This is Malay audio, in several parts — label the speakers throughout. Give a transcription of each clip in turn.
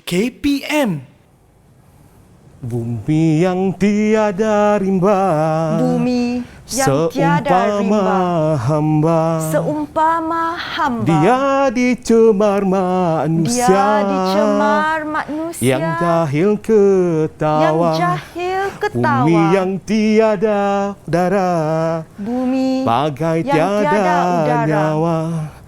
Speaker 1: KPM.
Speaker 2: Bumi yang tiada rimba,
Speaker 3: Bumi yang tiada rimba,
Speaker 2: hamba,
Speaker 3: seumpama hamba.
Speaker 2: Dia dicemar manusia,
Speaker 3: Dia dicemar manusia,
Speaker 2: yang jahil ketawa, Bumi yang tiada udara,
Speaker 3: Bumi
Speaker 2: bagai
Speaker 3: yang
Speaker 2: tiada
Speaker 3: udara,
Speaker 2: nyawa.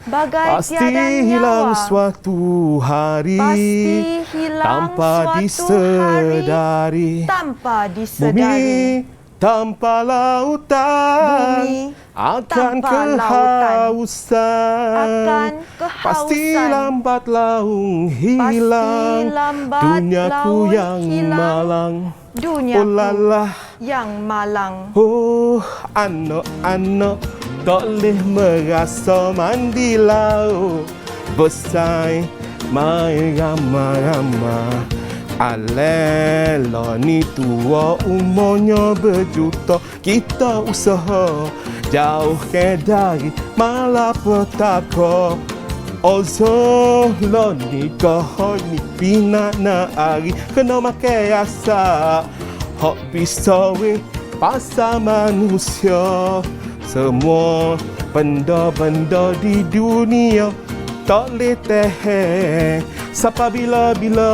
Speaker 3: bagai
Speaker 2: Pasti
Speaker 3: tiada
Speaker 2: hilang
Speaker 3: nyawa.
Speaker 2: suatu hari,
Speaker 3: Pasti hilang
Speaker 2: tanpa
Speaker 3: suatu
Speaker 2: disedari.
Speaker 3: hari, tanpa
Speaker 2: Bumi
Speaker 3: disedari.
Speaker 2: tanpa lautan,
Speaker 3: Bumi
Speaker 2: akan
Speaker 3: tanpa
Speaker 2: kehausan.
Speaker 3: akan
Speaker 2: Pasti
Speaker 3: kehausan.
Speaker 2: lambat laung hilang,
Speaker 3: Pasti lambat
Speaker 2: duniaku
Speaker 3: laun
Speaker 2: yang
Speaker 3: hilang.
Speaker 2: malang.
Speaker 3: Duniaku
Speaker 2: Oh lalah,
Speaker 3: yang malang.
Speaker 2: oh anak-anak tak boleh merasa mandi laut, besar main ramai-ramai. Alela ni tua umurnya berjuta, kita usaha jauh ke dari malapetaka. Ozolo ni kahoi ni pina na ari, kena makai asa hok bisa we pasal manusia. Semua benda-benda di dunia tak boleh tahan sampai bila-bila.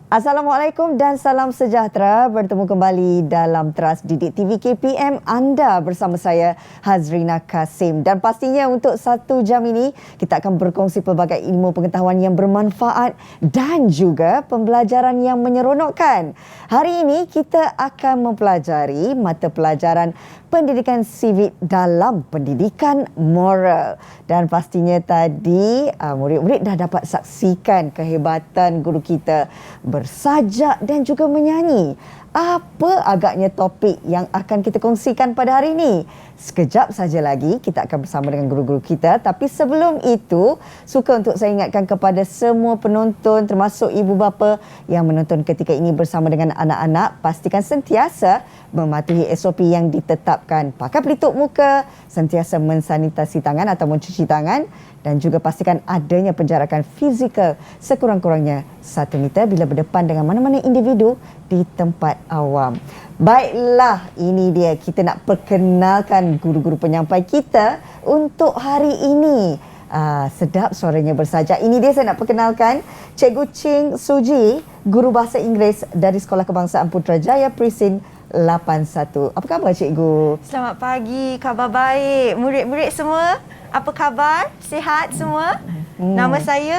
Speaker 4: Assalamualaikum dan salam sejahtera. Bertemu kembali dalam Teras Didik TV KPM anda bersama saya Hazrina Kasim. Dan pastinya untuk 1 jam ini kita akan berkongsi pelbagai ilmu pengetahuan yang bermanfaat dan juga pembelajaran yang menyeronokkan. Hari ini kita akan mempelajari mata pelajaran pendidikan sivik dalam pendidikan moral. Dan pastinya tadi murid-murid dah dapat saksikan kehebatan guru kita bersajak dan juga menyanyi. Apa agaknya topik yang akan kita kongsikan pada hari ini? Sekejap saja lagi kita akan bersama dengan guru-guru kita. Tapi sebelum itu, suka untuk saya ingatkan kepada semua penonton termasuk ibu bapa yang menonton ketika ini bersama dengan anak-anak, pastikan sentiasa mematuhi SOP yang ditetapkan. Pakai pelitup muka, sentiasa mensanitasi tangan atau mencuci tangan dan juga pastikan adanya penjarakan fizikal sekurang-kurangnya 1 meter bila berdepan dengan mana-mana individu di tempat awam. Baiklah, ini dia kita nak perkenalkan guru-guru penyampai kita untuk hari ini. Sedap suaranya bersajak. Ini dia saya nak perkenalkan Cikgu Ching Suji, guru bahasa Inggeris dari Sekolah Kebangsaan Putrajaya Prisin 81. Apa khabar cikgu?
Speaker 3: Selamat pagi, khabar baik. Murid-murid semua, apa khabar? Sihat semua? Nama saya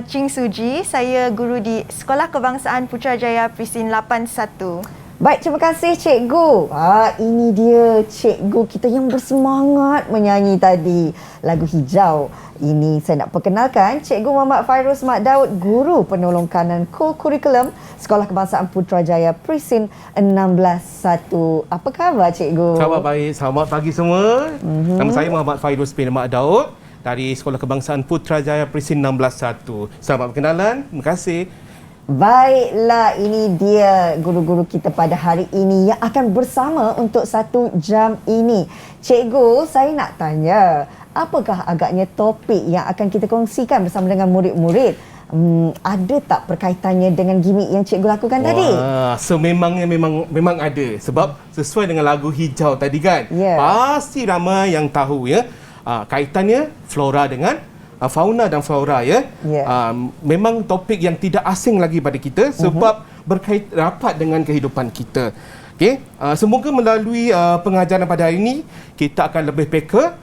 Speaker 3: Ching Suji. Saya guru di Sekolah Kebangsaan Putrajaya Prisin 81.
Speaker 4: Baik, terima kasih cikgu. Ini dia cikgu kita yang bersemangat menyanyi tadi lagu Hijau. Ini saya nak perkenalkan Cikgu Muhammad Fairuz Mat Daud, guru penolong kanan co-kurikulum Sekolah Kebangsaan Putrajaya Prisin 161. Apa khabar cikgu?
Speaker 2: Khabar baik, selamat pagi semua. Nama saya Muhammad Fairuz bin Mat Daud dari Sekolah Kebangsaan Putrajaya Prisin 161. Selamat perkenalan, terima kasih.
Speaker 4: Baiklah, ini dia guru-guru kita pada hari ini yang akan bersama untuk 1 jam ini. Cikgu, saya nak tanya, apakah agaknya topik yang akan kita kongsikan bersama dengan murid-murid? Ada tak perkaitannya dengan gimik yang cikgu lakukan tadi?
Speaker 2: Sememangnya memang ada. Sebab sesuai dengan lagu Hijau tadi kan.
Speaker 4: Yeah.
Speaker 2: Pasti ramai yang tahu ya. Kaitannya flora dengan fauna dan flora ya.
Speaker 4: Yeah.
Speaker 2: Memang topik yang tidak asing lagi pada kita sebab berkait rapat dengan kehidupan kita. Okey, semoga melalui pengajaran pada hari ini kita akan lebih peka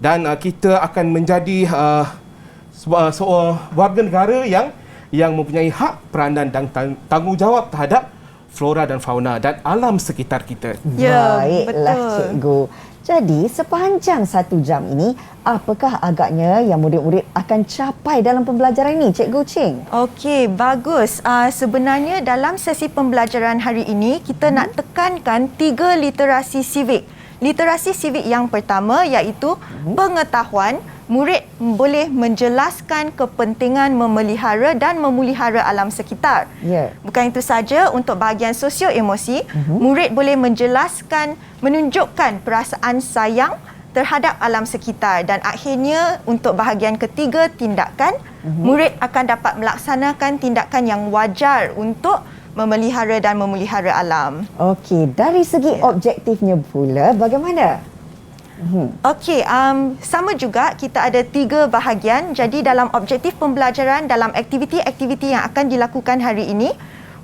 Speaker 2: dan kita akan menjadi seorang warga negara yang mempunyai hak, peranan dan tanggungjawab terhadap flora dan fauna dan alam sekitar kita.
Speaker 3: Ya,
Speaker 4: Baiklah
Speaker 3: betul.
Speaker 4: cikgu. Jadi sepanjang 1 jam ini, apakah agaknya yang murid-murid akan capai dalam pembelajaran ini, Cikgu Ching?
Speaker 3: Okey, bagus. Sebenarnya dalam sesi pembelajaran hari ini, kita nak tekankan 3 literasi civic. Literasi civic yang pertama iaitu pengetahuan. Murid boleh menjelaskan kepentingan memelihara dan memulihara alam sekitar.
Speaker 4: Ya.
Speaker 3: Bukan itu saja, untuk bahagian sosio-emosi, murid boleh menjelaskan, menunjukkan perasaan sayang terhadap alam sekitar, dan akhirnya untuk bahagian ketiga, tindakan, murid akan dapat melaksanakan tindakan yang wajar untuk memelihara dan memulihara alam.
Speaker 4: Okey, dari segi objektifnya pula bagaimana?
Speaker 3: Okey, sama juga kita ada 3 bahagian. Jadi dalam objektif pembelajaran, dalam aktiviti-aktiviti yang akan dilakukan hari ini,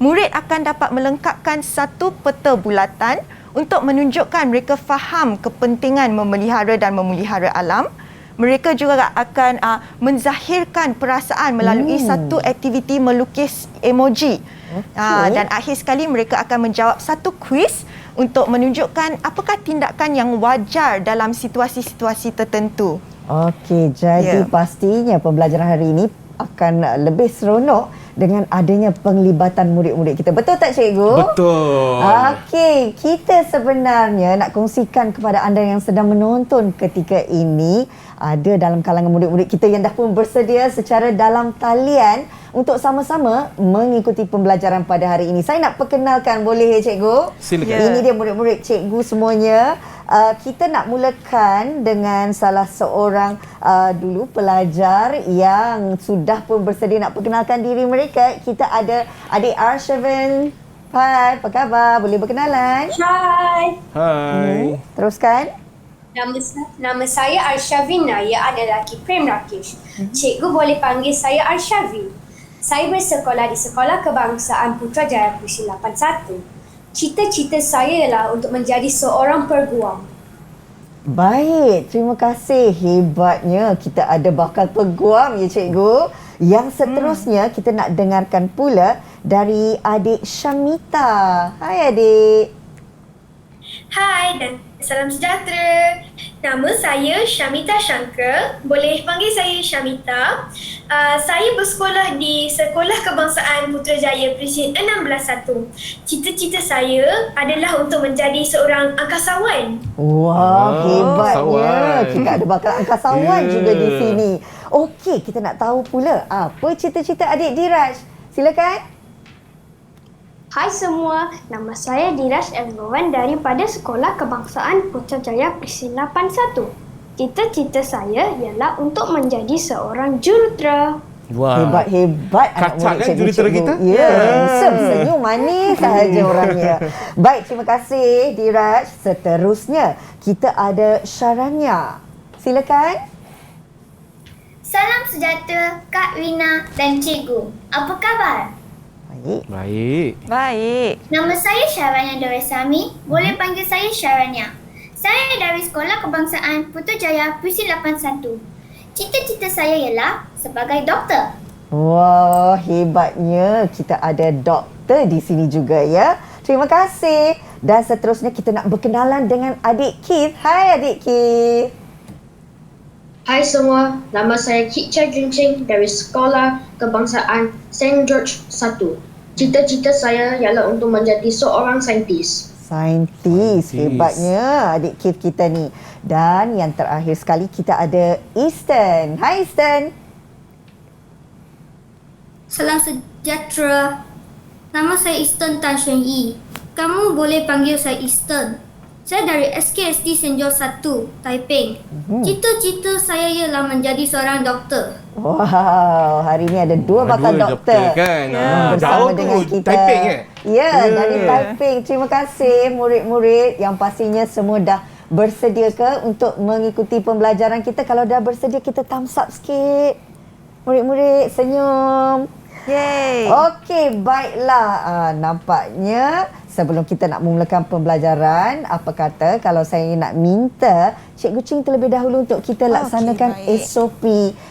Speaker 3: murid akan dapat melengkapkan satu peta bulatan untuk menunjukkan mereka faham kepentingan memelihara dan memulihara alam. Mereka juga akan menzahirkan perasaan melalui satu aktiviti melukis emoji. Dan akhir sekali mereka akan menjawab satu kuis untuk menunjukkan apakah tindakan yang wajar dalam situasi-situasi tertentu.
Speaker 4: Okey, jadi pastinya pembelajaran hari ini akan lebih seronok dengan adanya penglibatan murid-murid kita. Betul tak cikgu?
Speaker 2: Betul.
Speaker 4: Okey, kita sebenarnya nak kongsikan kepada anda yang sedang menonton ketika ini, ada dalam kalangan murid-murid kita yang dah pun bersedia secara dalam talian untuk sama-sama mengikuti pembelajaran pada hari ini. Saya nak perkenalkan, boleh ya cikgu?
Speaker 2: Silakan.
Speaker 4: Ini dia murid-murid cikgu semuanya. Kita nak mulakan dengan salah seorang dulu pelajar yang sudah pun bersedia nak perkenalkan diri mereka. Kita ada adik Arshavin. Hai, apa khabar? Boleh berkenalan?
Speaker 1: Hai,
Speaker 2: Hai.
Speaker 4: Teruskan.
Speaker 1: nama saya Arshavina, ia adalah lelaki Prem Rakesh. Cikgu boleh panggil saya Arshavin. Saya bersekolah di Sekolah Kebangsaan Putrajaya Puisi 81. Cita-cita saya ialah untuk menjadi seorang peguam.
Speaker 4: Baik, terima kasih. Hebatnya kita ada bakal peguam ya cikgu. Yang seterusnya kita nak dengarkan pula dari adik Syamita. Hai adik.
Speaker 5: Hai dan salam sejahtera. Nama saya Syamita Shankar. Boleh panggil saya Syamita. Saya bersekolah di Sekolah Kebangsaan Putrajaya Presiden 161. Cita-cita saya adalah untuk menjadi seorang angkasawan.
Speaker 4: Wah, hebatnya.
Speaker 2: angkasawan.
Speaker 4: Kita ada bakal angkasawan juga di sini. Okey, kita nak tahu pula apa cita-cita adik Diraj. Silakan.
Speaker 6: Hai semua, nama saya Diraj Elnovan daripada Sekolah Kebangsaan Putrajaya Presiden 81. Cita-cita saya ialah untuk menjadi seorang jurutera.
Speaker 2: Wah.
Speaker 4: Hebat-hebat anak
Speaker 2: Kacak
Speaker 4: murid
Speaker 2: kan jurutera kita?
Speaker 4: Ya, handsome, senyum manis sahaja orangnya. Baik, terima kasih Diraj. Seterusnya, kita ada Syaranya. Silakan.
Speaker 7: Salam sejahtera Kak Rina dan Cikgu. Apa khabar?
Speaker 4: Baik.
Speaker 2: Baik.
Speaker 3: Baik.
Speaker 7: Nama saya Syaranya Doresami. Boleh panggil saya Syaranya. Saya dari Sekolah Kebangsaan Putrajaya Puisi 81. Cita-cita saya ialah sebagai doktor.
Speaker 4: Wah, hebatnya. Kita ada doktor di sini juga ya. Terima kasih. Dan seterusnya kita nak berkenalan dengan adik Keith. Hai adik Keith.
Speaker 8: Hai semua, nama saya Kit Chia Junching dari Sekolah Kebangsaan St. George 1. Cita-cita saya ialah untuk menjadi seorang saintis.
Speaker 4: Saintis. Hebatnya adik Keith kita ni. Dan yang terakhir sekali kita ada Easton. Hai Easton.
Speaker 9: Salam sejahtera. Nama saya Easton Tan Xuan Yi. Kamu boleh panggil saya Easton. Saya dari SKSD St. George 1, Taiping. Cita-cita saya ialah menjadi seorang doktor.
Speaker 4: Wow, hari ni ada dua bakal
Speaker 2: Dua
Speaker 4: doktor.
Speaker 2: kan.
Speaker 4: Bersama
Speaker 2: Jauh
Speaker 4: dengan
Speaker 2: tu
Speaker 4: kita.
Speaker 2: Taiping
Speaker 4: Ya, dari Taiping. Terima kasih murid-murid yang pastinya semua dah bersedia ke untuk mengikuti pembelajaran kita. Kalau dah bersedia, kita thumbs up sikit. Murid-murid, senyum.
Speaker 3: Yeay.
Speaker 4: Okey, baiklah. Nampaknya sebelum kita nak memulakan pembelajaran, apa kata kalau saya nak minta Cikgu Ching terlebih dahulu untuk kita laksanakan
Speaker 3: baik.
Speaker 4: SOP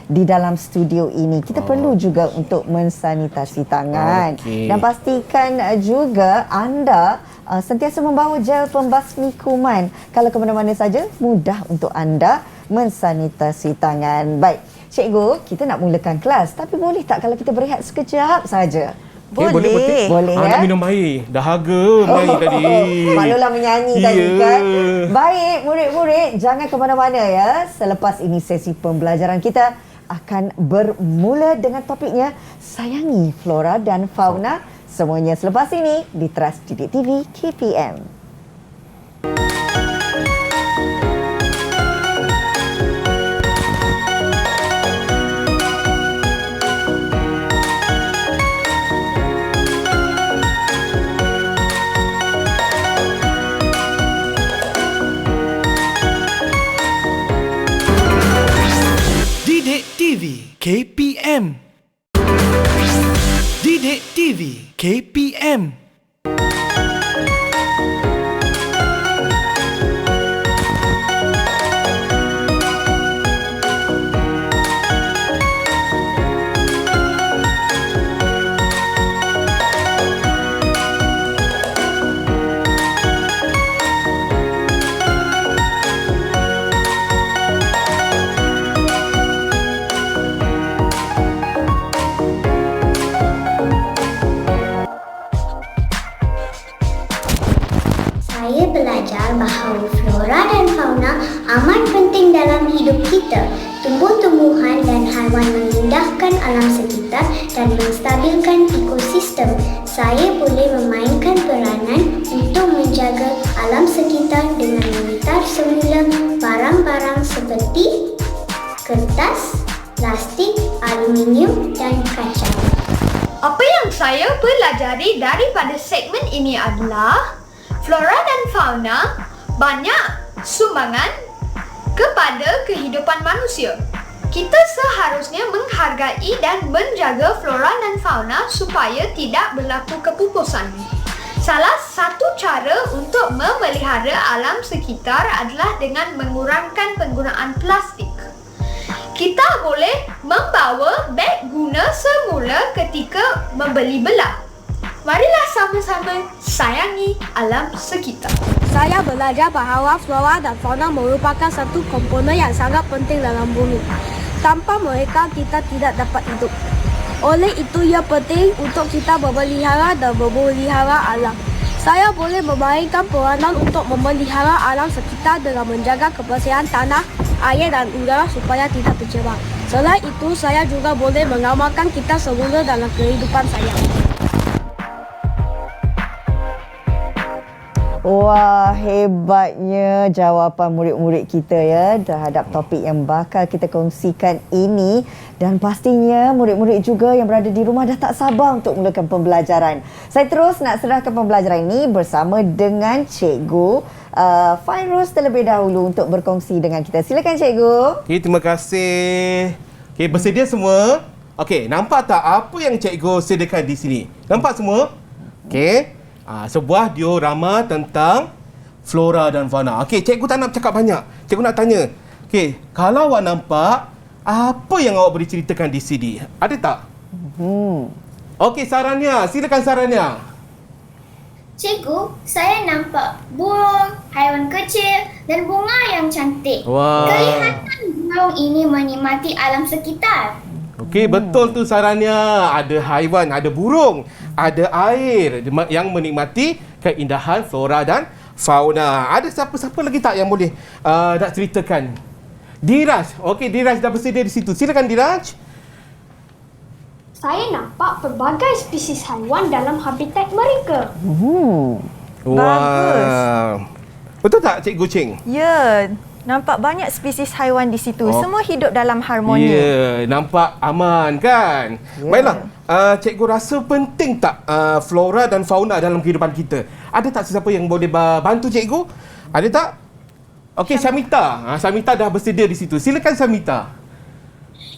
Speaker 4: di dalam studio ini. Kita perlu juga untuk mensanitasi tangan.
Speaker 2: Okey.
Speaker 4: Dan pastikan juga anda sentiasa membawa gel pembasmi kuman. Kalau ke mana-mana saja, mudah untuk anda mensanitasi tangan. Baik, Cikgu, kita nak mulakan kelas. Tapi boleh tak kalau kita berehat sekejap saja?
Speaker 3: Boleh.
Speaker 4: Boleh,
Speaker 2: Nak
Speaker 4: ya?
Speaker 2: minum air. Dahaga main tadi.
Speaker 4: Maklumlah menyanyi tadi kan. Baik, murid-murid, jangan ke mana-mana ya. Selepas ini sesi pembelajaran kita akan bermula dengan topiknya Sayangi Flora dan Fauna. Semuanya selepas ini di Trust Didik TV KPM.
Speaker 10: Didik TV KPM. Didik TV KPM.
Speaker 7: Saya belajar bahawa flora dan fauna amat penting dalam hidup kita. Tumbuh-tumbuhan dan haiwan mengindahkan alam sekitar dan menstabilkan ekosistem. Saya boleh memainkan peranan untuk menjaga alam sekitar dengan memutar semula barang-barang seperti kertas, plastik, aluminium dan kaca.
Speaker 5: Apa yang saya pelajari daripada segmen ini adalah flora dan fauna banyak sumbangan kepada kehidupan manusia. Kita seharusnya menghargai dan menjaga flora dan fauna supaya tidak berlaku kepupusan. Salah satu cara untuk memelihara alam sekitar adalah dengan mengurangkan penggunaan plastik. Kita boleh membawa beg guna semula ketika membeli belah. Marilah sama-sama sayangi alam sekitar.
Speaker 6: Saya belajar bahawa flora dan fauna merupakan satu komponen yang sangat penting dalam bumi. Tanpa mereka, kita tidak dapat hidup. Oleh itu, ia penting untuk kita memelihara dan memelihara alam. Saya boleh memainkan peranan untuk memelihara alam sekitar dengan menjaga kebersihan tanah, air dan udara supaya tidak tercemar. Selain itu, saya juga boleh mengamalkan kita semula dalam kehidupan saya.
Speaker 4: Wah, hebatnya jawapan murid-murid kita ya terhadap topik yang bakal kita kongsikan ini. Dan pastinya murid-murid juga yang berada di rumah dah tak sabar untuk mulakan pembelajaran. Saya terus nak serahkan pembelajaran ini bersama dengan Cikgu Fairuz terlebih dahulu untuk berkongsi dengan kita. Silakan Cikgu.
Speaker 2: Okey, terima kasih. Okey, bersedia semua? Okey, nampak tak apa yang cikgu sediakan di sini? Nampak semua? Okey. Sebuah diorama tentang flora dan fauna. Okey, cikgu tak nak cakap banyak. Cikgu nak tanya. Okey, kalau awak nampak, apa yang awak boleh ceritakan di sini? Ada tak? Okey, Saranya. Silakan Saranya.
Speaker 7: Cikgu, saya nampak burung, haiwan kecil dan bunga yang cantik.
Speaker 2: Wah.
Speaker 7: Kelihatan burung ini menikmati alam sekitar.
Speaker 2: Okey, betul tu Saranya. Ada haiwan, ada burung, ada air yang menikmati keindahan flora dan fauna. Ada siapa-siapa lagi tak yang boleh nak ceritakan? Diraj. Okey, Diraj dah bersedia di situ. Silakan Diraj.
Speaker 6: Saya nampak pelbagai spesies haiwan dalam habitat mereka.
Speaker 3: Bagus.
Speaker 2: Betul tak Cikgu Ching?
Speaker 3: Ya, nampak banyak spesies haiwan di situ. Semua hidup dalam harmoni.
Speaker 2: Ya, nampak aman kan? Baiklah, cikgu rasa penting tak flora dan fauna dalam kehidupan kita? Ada tak sesiapa yang boleh bantu cikgu? Ada tak? Okey, Syamita. Syamita dah bersedia di situ. Silakan Syamita.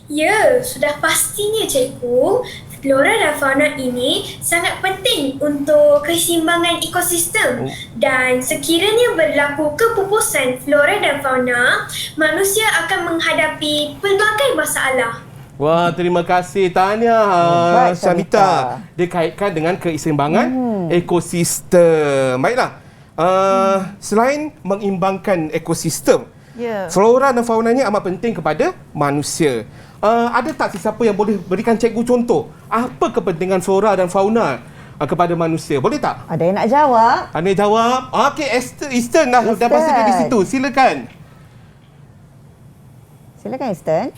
Speaker 5: Ya, sudah pastinya cikgu. Flora dan fauna ini sangat penting untuk keseimbangan ekosistem dan sekiranya berlaku kepupusan flora dan fauna, manusia akan menghadapi pelbagai masalah.
Speaker 2: Wah, terima kasih. Tahniah
Speaker 4: Baik,
Speaker 2: Syamita. Dia kaitkan dengan keseimbangan ekosistem. Baiklah. Selain mengimbangkan ekosistem, flora dan faunanya amat penting kepada manusia. Ada tak sesiapa yang boleh berikan cikgu contoh apa kepentingan flora dan fauna kepada manusia? Boleh tak?
Speaker 4: Ada yang nak jawab?
Speaker 2: Ada yang jawab? Okey, Eastern dah bersedia di situ. Silakan.
Speaker 4: Silakan Eastern.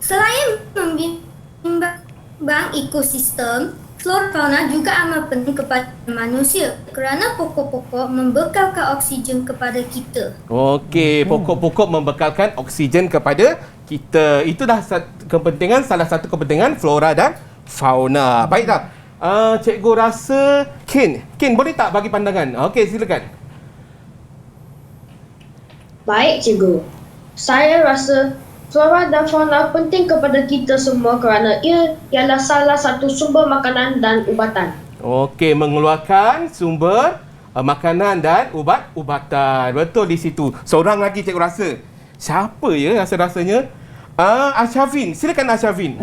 Speaker 9: Selain membimbang ekosistem, flora fauna juga amat penting kepada manusia kerana pokok-pokok membekalkan oksigen kepada kita.
Speaker 2: Okey, pokok-pokok membekalkan oksigen kepada kita. Itulah kepentingan, salah satu kepentingan flora dan fauna. Baiklah. Cikgu rasa Kin boleh tak bagi pandangan? Okey, silakan.
Speaker 8: Baik, cikgu. Saya rasa flora dan fauna penting kepada kita semua kerana ia ialah salah satu sumber makanan dan ubatan.
Speaker 2: Okey, mengeluarkan sumber makanan dan ubat-ubatan. Betul di situ. Seorang lagi cikgu rasa. Siapa ya rasa-rasanya? Asyavin. Silakan Asyavin.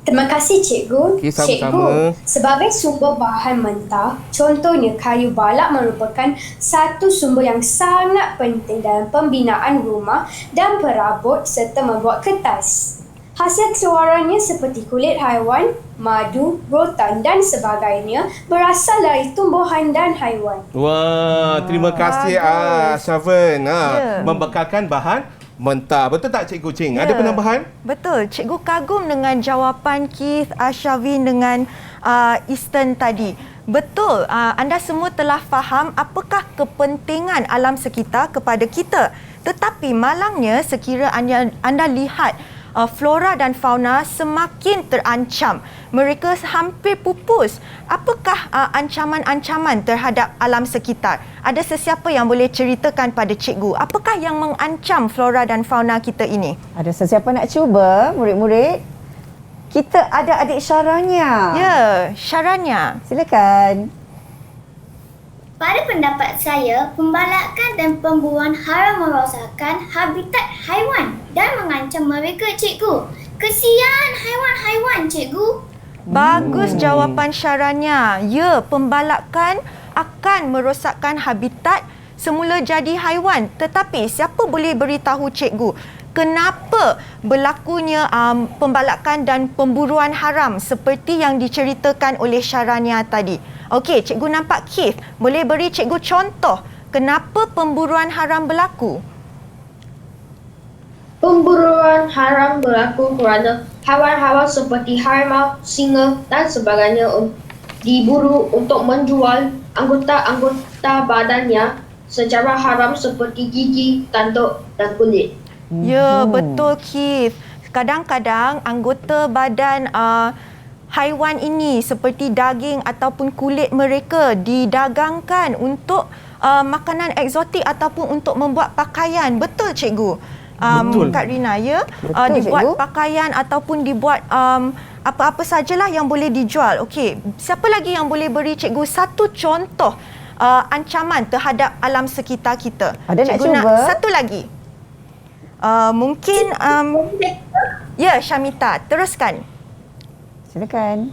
Speaker 1: Terima kasih cikgu.
Speaker 2: Okey, sama-sama.
Speaker 1: Cikgu, sebagai sumber bahan mentah, contohnya kayu balak merupakan satu sumber yang sangat penting dalam pembinaan rumah dan perabot serta membuat kertas. Hasil keluarannya seperti kulit haiwan, madu, rotan dan sebagainya berasal dari tumbuhan dan haiwan.
Speaker 2: Wah, terima kasih Asyavin. Membekalkan bahan mentah. Betul tak Cikgu Ching? Ada penambahan?
Speaker 3: Betul. Cikgu kagum dengan jawapan Keith, Asyavin dengan Eastern tadi. Betul, anda semua telah faham apakah kepentingan alam sekitar kepada kita. Tetapi malangnya sekira anda lihat flora dan fauna semakin terancam. Mereka hampir pupus. Apakah ancaman-ancaman terhadap alam sekitar? Ada sesiapa yang boleh ceritakan pada cikgu? Apakah yang mengancam flora dan fauna kita ini?
Speaker 4: Ada sesiapa nak cuba, murid-murid? Kita ada adik Syaranya.
Speaker 3: Ya, Syaranya.
Speaker 4: Silakan.
Speaker 7: Pada pendapat saya, pembalakan dan pemburuan haram merosakkan habitat haiwan dan mengancam mereka, cikgu. Kesian haiwan-haiwan, cikgu.
Speaker 3: Bagus jawapan Syaranya. Ya, pembalakan akan merosakkan habitat semula jadi haiwan. Tetapi siapa boleh beritahu cikgu kenapa berlakunya pembalakan dan pemburuan haram seperti yang diceritakan oleh Syaranya tadi? Okey, cikgu nampak Keith. Boleh beri cikgu contoh kenapa pemburuan haram berlaku?
Speaker 8: Pemburuan haram berlaku kerana haiwan-haiwan seperti harimau, singa dan sebagainya diburu untuk menjual anggota-anggota badannya secara haram seperti gigi, tanduk dan kulit.
Speaker 3: Ya, betul Keith. Kadang-kadang anggota badan haiwan ini seperti daging ataupun kulit mereka didagangkan untuk makanan eksotik ataupun untuk membuat pakaian. Betul cikgu?
Speaker 2: Betul.
Speaker 3: Kak Rina, ya?
Speaker 4: Betul,
Speaker 3: Dibuat
Speaker 4: cikgu.
Speaker 3: pakaian ataupun dibuat apa-apa sajalah yang boleh dijual. Okey, siapa lagi yang boleh beri cikgu satu contoh ancaman terhadap alam sekitar kita?
Speaker 4: Ada nak
Speaker 3: cikgu
Speaker 4: cuba?
Speaker 3: Satu lagi. Mungkin ya, Syamita, teruskan.
Speaker 4: Silakan.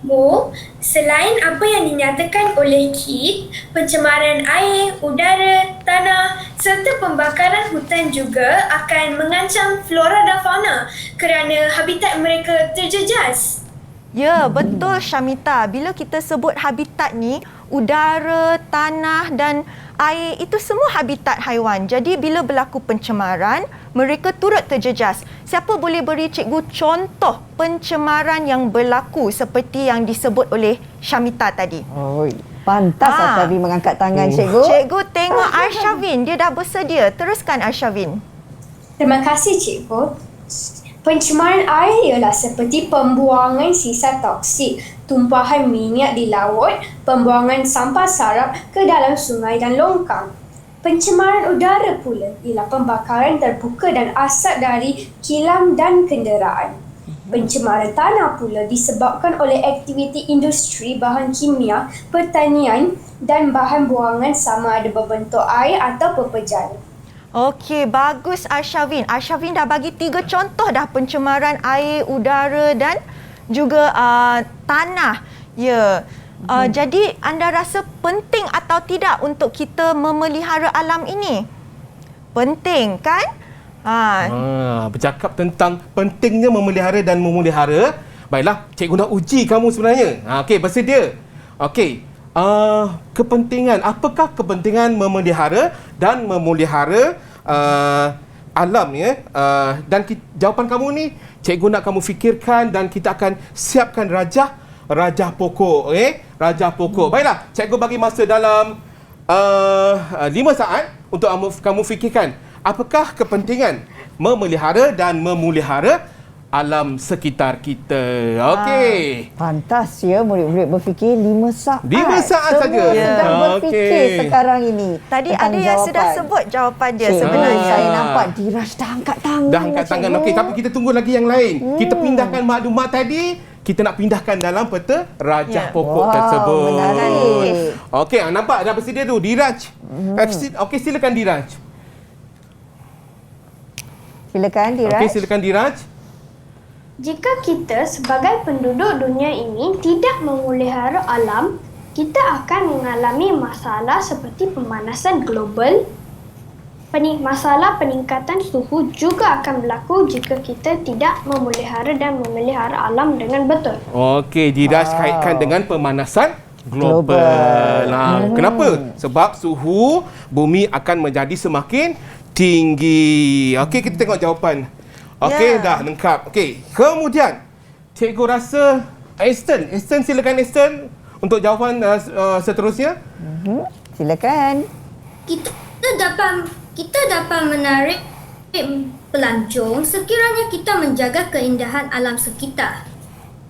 Speaker 5: Bu, selain apa yang dinyatakan oleh Keith, pencemaran air, udara, tanah serta pembakaran hutan juga akan mengancam flora dan fauna kerana habitat mereka terjejas.
Speaker 3: Ya, betul Syamita. Bila kita sebut habitat ni, udara, tanah dan air itu semua habitat haiwan. Jadi bila berlaku pencemaran, mereka turut terjejas. Siapa boleh beri cikgu contoh pencemaran yang berlaku seperti yang disebut oleh Syamita tadi?
Speaker 4: Oh, pantas Asyavin mengangkat tangan, cikgu.
Speaker 3: Cikgu tengok Arshavin, dia dah bersedia. Teruskan Arshavin.
Speaker 1: Terima kasih cikgu. Pencemaran air ialah seperti pembuangan sisa toksik, tumpahan minyak di laut, pembuangan sampah sarap ke dalam sungai dan longkang. Pencemaran udara pula ialah pembakaran terbuka dan asap dari kilang dan kenderaan. Pencemaran tanah pula disebabkan oleh aktiviti industri bahan kimia, pertanian dan bahan buangan sama ada berbentuk air atau pepejal.
Speaker 3: Okey, bagus Arsyavin. Arsyavin dah bagi 3 contoh dah pencemaran air, udara dan juga tanah. Ya. Jadi anda rasa penting atau tidak untuk kita memelihara alam ini? Penting kan?
Speaker 2: Bercakap tentang pentingnya memelihara dan memelihara. Baiklah, cikgu nak uji kamu sebenarnya. Okey, bersedia? Okey. Apakah kepentingan memelihara dan memelihara alam ya? Dan jawapan kamu ni cikgu nak kamu fikirkan dan kita akan siapkan rajah pokok, rajah pokok. Baiklah, cikgu bagi masa dalam 5 saat untuk kamu fikirkan apakah kepentingan memelihara dan memelihara alam sekitar kita. Okey.
Speaker 4: Pantas ya murid-murid berfikir 5 saat.
Speaker 2: 5 saat saja.
Speaker 4: Semua sedang berfikir sekarang ini.
Speaker 3: Tadi ada yang sudah sebut jawapan dia sebenarnya.
Speaker 4: Saya nampak Diraj dah angkat tangan.
Speaker 2: Dah angkat tangan. Okey, tapi kita tunggu lagi yang lain. Kita pindahkan maklumat tadi, kita nak pindahkan dalam peta rajah pokok tersebut.
Speaker 4: Menarik.
Speaker 2: Okey, nampak dah bersedia tu Diraj. Okey, silakan Diraj. Okey, silakan Diraj.
Speaker 6: Jika kita sebagai penduduk dunia ini tidak memelihara alam, kita akan mengalami masalah seperti pemanasan global. Masalah peningkatan suhu juga akan berlaku jika kita tidak memelihara dan memelihara alam dengan betul.
Speaker 2: Okey, Diraj kaitkan dengan pemanasan global. Kenapa? Sebab suhu bumi akan menjadi semakin tinggi. Okey, kita tengok jawapan. Okey, dah lengkap. Okey, kemudian cikgu rasa Aston silakan Aston untuk jawapan seterusnya.
Speaker 4: Silakan.
Speaker 9: Kita dapat menarik pelancong sekiranya kita menjaga keindahan alam sekitar.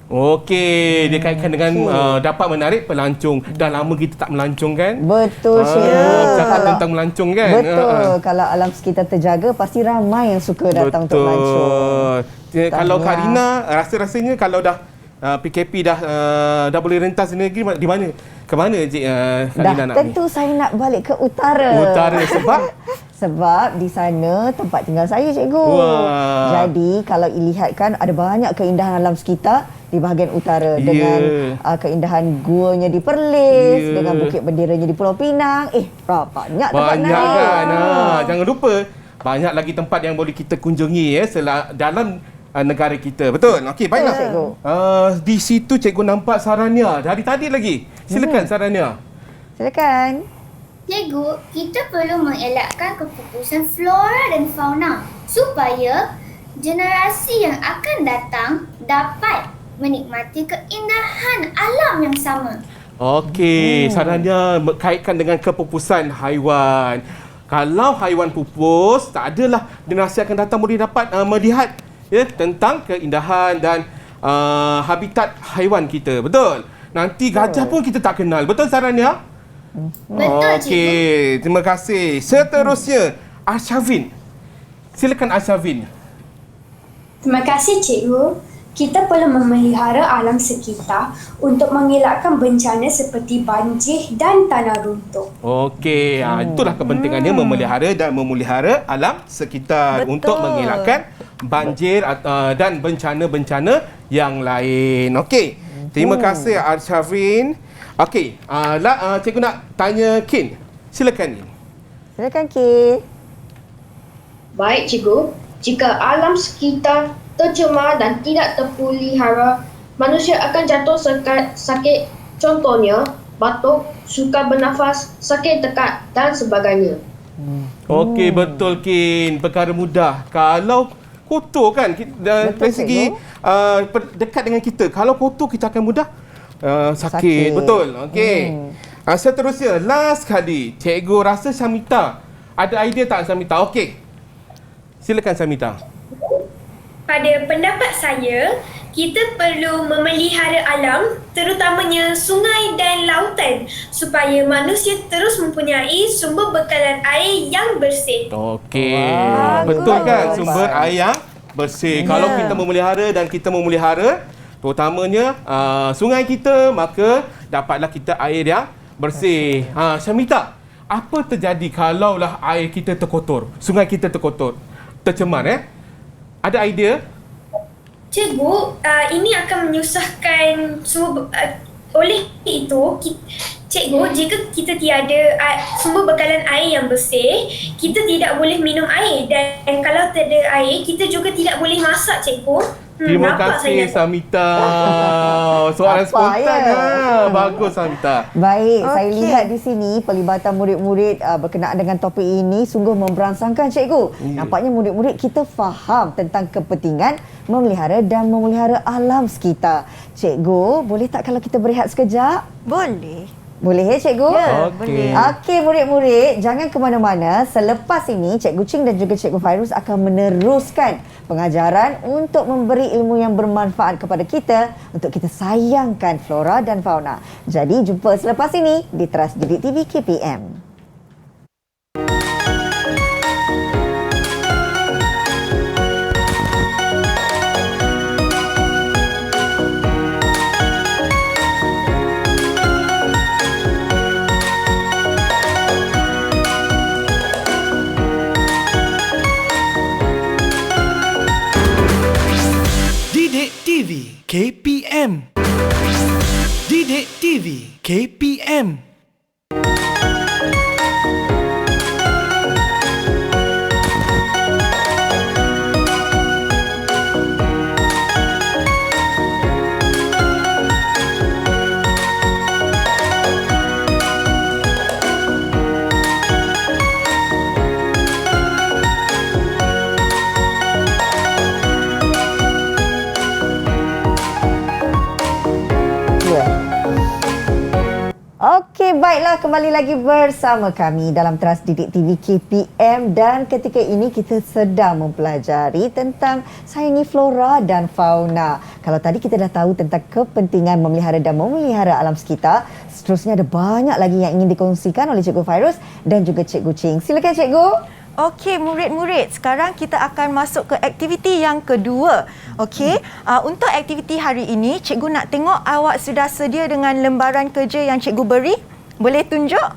Speaker 2: Okey, dia kaitkan dengan dapat menarik pelancong. Dah lama kita tak melancong kan?
Speaker 4: Betul,
Speaker 2: cakap tentang melancong kan?
Speaker 4: Betul. Kalau alam sekitar terjaga, pasti ramai yang suka datang untuk melancong.
Speaker 2: Kalau Kak Rina, rasanya kalau dah PKP dah boleh rentas negeri, di mana? Ke mana Kak Rina nak
Speaker 4: tentu saya nak balik ke utara.
Speaker 2: Utara sebab?
Speaker 4: Sebab di sana tempat tinggal saya, cikgu. Jadi kalau dilihatkan ada banyak keindahan alam sekitar di bahagian utara dengan keindahan guanya di Perlis, dengan Bukit Benderanya di Pulau Pinang. Banyak tempat
Speaker 2: naik. Banyak kan. Jangan lupa banyak lagi tempat yang boleh kita kunjungi dalam negara kita. Betul? Okey, baiklah cikgu. Di situ cikgu nampak Saranya dari tadi lagi. Silakan Saranya.
Speaker 7: Silakan. Cikgu, kita perlu mengelakkan keputusan flora dan fauna supaya generasi yang akan datang dapat menikmati keindahan alam yang sama.
Speaker 2: Okey, Saranya kaitkan dengan kepupusan haiwan. Kalau haiwan pupus, tak adalah generasi akan datang boleh dapat melihat tentang keindahan dan habitat haiwan kita. Betul? Nanti gajah pun kita tak kenal. Betul Saranya?
Speaker 7: Betul,
Speaker 2: okey, terima kasih. Seterusnya, Arsyavin. Silakan Arsyavin.
Speaker 1: Terima kasih cikgu. Kita perlu memelihara alam sekitar untuk mengelakkan bencana seperti banjir dan tanah runtuh.
Speaker 2: Okey, itulah kepentingannya memelihara dan memelihara alam sekitar. Betul. Untuk mengelakkan banjir dan bencana-bencana yang lain. Okey, terima kasih Arsyavin. Okey, cikgu nak tanya Kin. Silakan.
Speaker 4: Silakan Kin.
Speaker 8: Baik cikgu, jika alam sekitar tercemar dan tidak terpelihara, manusia akan jatuh sakit, contohnya batuk, sukar bernafas, sakit tekak dan sebagainya.
Speaker 2: Okey, betul Kin. Perkara mudah. Kalau kotor kan, dari segi dekat dengan kita, kalau kotor kita akan mudah sakit. Betul. Okey. Seterusnya, last kali, cikgu rasa Syamita ada idea tak Syamita? Okey. Silakan Syamita.
Speaker 5: Pada pendapat saya, kita perlu memelihara alam, terutamanya sungai dan lautan, supaya manusia terus mempunyai sumber bekalan air yang bersih.
Speaker 2: Okey. Betul kan? Sumber air yang bersih. Kalau kita memelihara dan kita memelihara terutamanya sungai kita, maka dapatlah kita air yang bersih. Syamita, apa terjadi kalaulah air kita terkotor, sungai kita terkotor, tercemar Ada idea?
Speaker 5: Cikgu, ini akan menyusahkan semua. Oleh itu, cikgu, jika kita tiada sumber bekalan air yang bersih, kita tidak boleh minum air. Dan kalau tiada air, kita juga tidak boleh masak, cikgu.
Speaker 2: Terima kasih Samita. Soalan spontan. Bagus Samita.
Speaker 4: Baik, saya lihat di sini pelibatan murid-murid berkenaan dengan topik ini sungguh memberangsangkan cikgu. Nampaknya murid-murid kita faham tentang kepentingan memelihara dan memelihara alam sekitar. Cikgu, boleh tak kalau kita berehat sekejap?
Speaker 3: Boleh.
Speaker 4: Boleh ya cikgu?
Speaker 3: Ya, boleh.
Speaker 4: Okey murid-murid, jangan ke mana-mana. Selepas ini Cikgu Ching dan juga Cikgu Fairuz akan meneruskan pengajaran untuk memberi ilmu yang bermanfaat kepada kita untuk kita sayangkan flora dan fauna. Jadi jumpa selepas ini di Trans Didik TV KPM.
Speaker 10: Didik TV KPM. Didik TV KPM.
Speaker 4: Okey, baiklah, kembali lagi bersama kami dalam Trans Didik TV KPM dan ketika ini kita sedang mempelajari tentang sayangi flora dan fauna. Kalau tadi kita dah tahu tentang kepentingan memelihara dan memelihara alam sekitar, seterusnya ada banyak lagi yang ingin dikongsikan oleh Cikgu Fairuz dan juga Cikgu Ching. Silakan Cikgu.
Speaker 3: Okey, murid-murid, sekarang kita akan masuk ke aktiviti yang kedua. Okey, untuk aktiviti hari ini, cikgu nak tengok awak sudah sedia dengan lembaran kerja yang cikgu beri? Boleh tunjuk?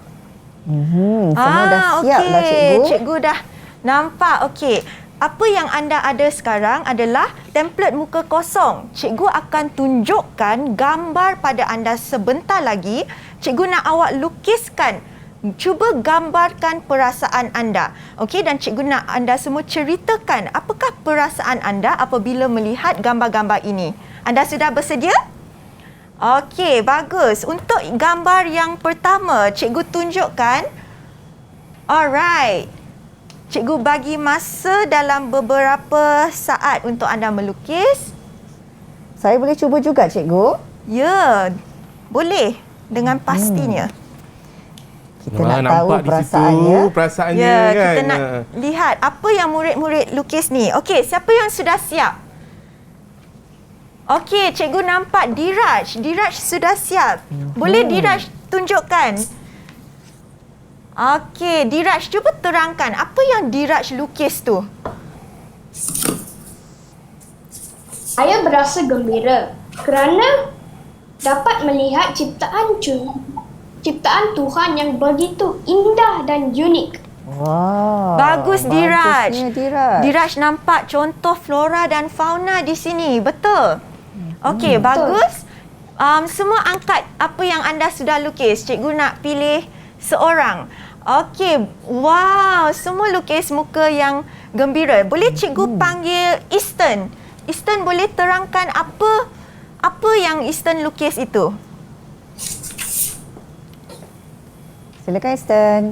Speaker 4: Semua dah siap dah cikgu.
Speaker 3: Cikgu dah nampak. Okey, apa yang anda ada sekarang adalah template muka kosong. Cikgu akan tunjukkan gambar pada anda sebentar lagi. Cikgu nak awak lukiskan. Cuba gambarkan perasaan anda. Okey, dan cikgu nak anda semua ceritakan apakah perasaan anda apabila melihat gambar-gambar ini. Anda sudah bersedia? Okey, bagus. Untuk gambar yang pertama, cikgu tunjukkan. Alright. Cikgu bagi masa dalam beberapa saat untuk anda melukis.
Speaker 4: Saya boleh cuba juga cikgu?
Speaker 3: Ya, boleh dengan pastinya.
Speaker 4: Kita nak tahu perasaannya.
Speaker 3: Ya,
Speaker 2: kan?
Speaker 3: kita nak lihat apa yang murid-murid lukis ni. Okey, siapa yang sudah siap? Okey, cikgu nampak Diraj. Diraj sudah siap. Boleh Diraj tunjukkan? Okey, Diraj cuba terangkan apa yang Diraj lukis tu.
Speaker 6: Saya berasa gembira kerana dapat melihat ciptaan Tuhan yang begitu indah dan unik.
Speaker 4: Wow.
Speaker 3: Bagus Diraj.
Speaker 4: Diraj.
Speaker 3: Diraj nampak contoh flora dan fauna di sini. Betul? Okey, bagus. Semua angkat apa yang anda sudah lukis. Cikgu nak pilih seorang. Okey, wow, semua lukis muka yang gembira. Boleh cikgu panggil Easton. Easton boleh terangkan apa yang Easton lukis itu?
Speaker 4: Silakan Easton.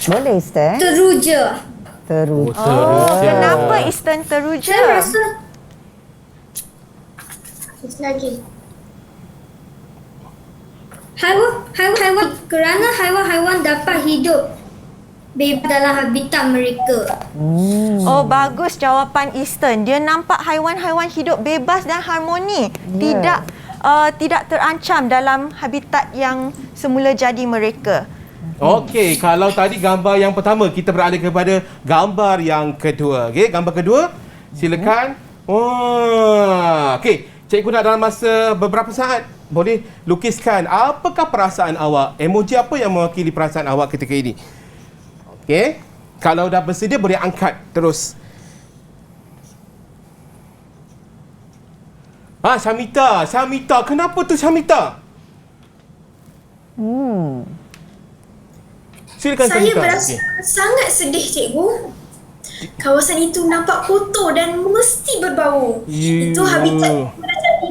Speaker 4: Boleh Easton?
Speaker 9: Teruja.
Speaker 4: Teruja.
Speaker 3: Oh, kenapa Easton teruja?
Speaker 9: Saya rasa lagi. Haiwan kerana haiwan-haiwan dapat hidup bebas dalam habitat mereka.
Speaker 3: Oh, bagus jawapan Easton. Dia nampak haiwan-haiwan hidup bebas dan harmoni. Tidak tidak terancam dalam habitat yang semula jadi mereka.
Speaker 2: Okey, kalau tadi gambar yang pertama, kita beralih kepada gambar yang kedua. Okey, gambar kedua, silakan. Okey, cikgu nak dalam masa beberapa saat boleh lukiskan apakah perasaan awak, emoji apa yang mewakili perasaan awak ketika ini. Okey, kalau dah bersedia boleh angkat terus. Syamita, kenapa tu Syamita? Silakan
Speaker 5: Saya
Speaker 2: Syamita.
Speaker 5: berasa sangat sedih, cikgu. Kawasan itu nampak kotor dan mesti berbau. Itu habitat